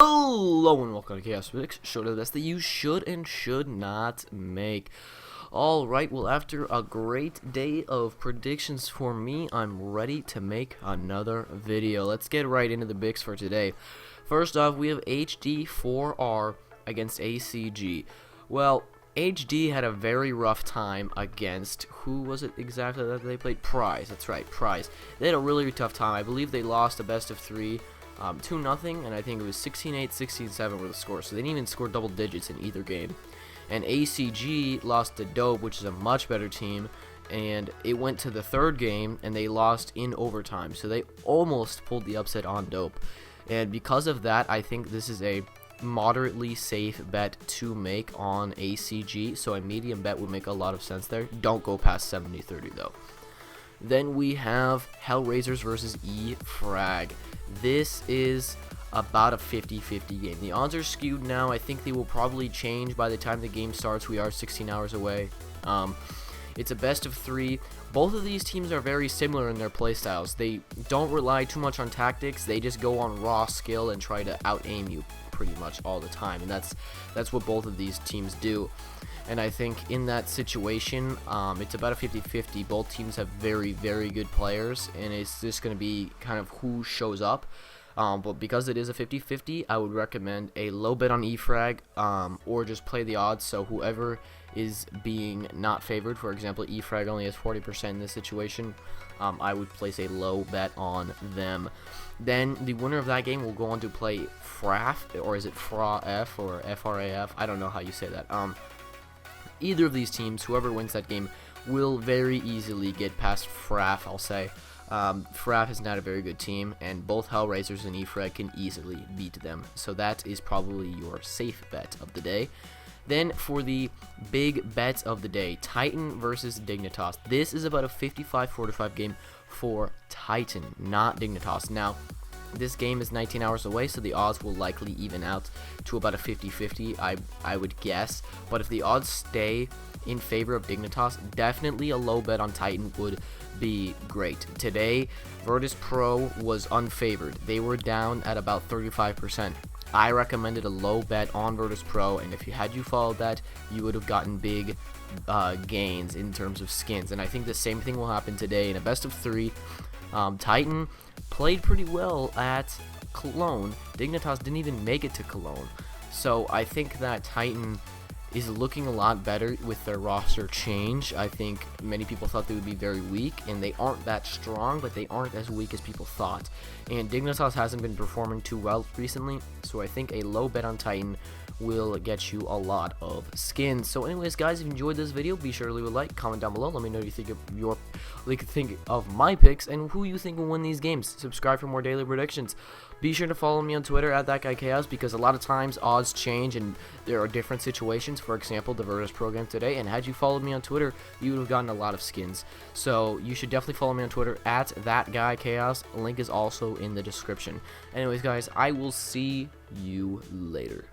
Hello and welcome to Chaos Physics, show to the best that you should and should not make. Alright, well after a great day of predictions for me, I'm ready to make another video. Let's get right into the picks for today. First off, we have HD4R against ACG. Well, HD had a very rough time against, who was it exactly that they played? Prize, that's right, Prize. They had a really tough time. I believe they lost a best of 3. 2-0, and I think it was 16-8, 16-7 were the scores, so they didn't even score double digits in either game. And ACG lost to Dope, which is a much better team, and it went to the third game, and they lost in overtime, so they almost pulled the upset on Dope. And because of that, I think this is a moderately safe bet to make on ACG, so a medium bet would make a lot of sense there. Don't go past 70-30 though. Then we have Hellraisers versus E-Frag. This is about a 50-50 game. The odds are skewed now. I think they will probably change by the time the game starts. We are 16 hours away. It's a best of 3. Both of these teams are very similar in their playstyles. They don't rely too much on tactics. They just go on raw skill and try to out-aim you pretty much all the time. And that's what both of these teams do. And I think in that situation, it's about a 50-50. Both teams have very, very good players, and it's just going to be kind of who shows up. But because it is a 50-50, I would recommend a low bet on E-Frag, or just play the odds. So whoever is being not favored, for example, E-Frag only has 40% in this situation, I would place a low bet on them. Then the winner of that game will go on to play FRAF, or is it FRAF or FRAF? I don't know how you say that. Either of these teams, whoever wins that game, will very easily get past FRAF, I'll say. FRAF is not a very good team, and both Hellraisers and E-Frag can easily beat them. So that is probably your safe bet of the day. Then for the big bet of the day, Titan versus Dignitas. This is about a 55-45 game for Titan, not Dignitas. Now, this game is 19 hours away, so the odds will likely even out to about a 50-50, I would guess. But if the odds stay in favor of Dignitas, definitely a low bet on Titan would be great. Today, Virtus Pro was unfavored. They were down at about 35%. I recommended a low bet on Virtus Pro, and if you followed that, you would have gotten big gains in terms of skins. And I think the same thing will happen today in a best of 3. Titan played pretty well at Cologne. Dignitas didn't even make it to Cologne. So I think that Titan is looking a lot better with their roster change. I think many people thought they would be very weak, and they aren't that strong, but they aren't as weak as people thought. And Dignitas hasn't been performing too well recently, so I think a low bet on Titan will get you a lot of skins. So anyways, guys, if you enjoyed this video, be sure to leave a like, comment down below, let me know what you think of my picks and who you think will win these games. Subscribe for more daily predictions. Be sure to follow me on Twitter at ThatGuyChaos, because a lot of times odds change and there are different situations. For example, the Virtus program today, and had you followed me on Twitter, you would have gotten a lot of skins. So you should definitely follow me on Twitter at ThatGuyChaos. Link is also in the description. Anyways, guys, I will see you later.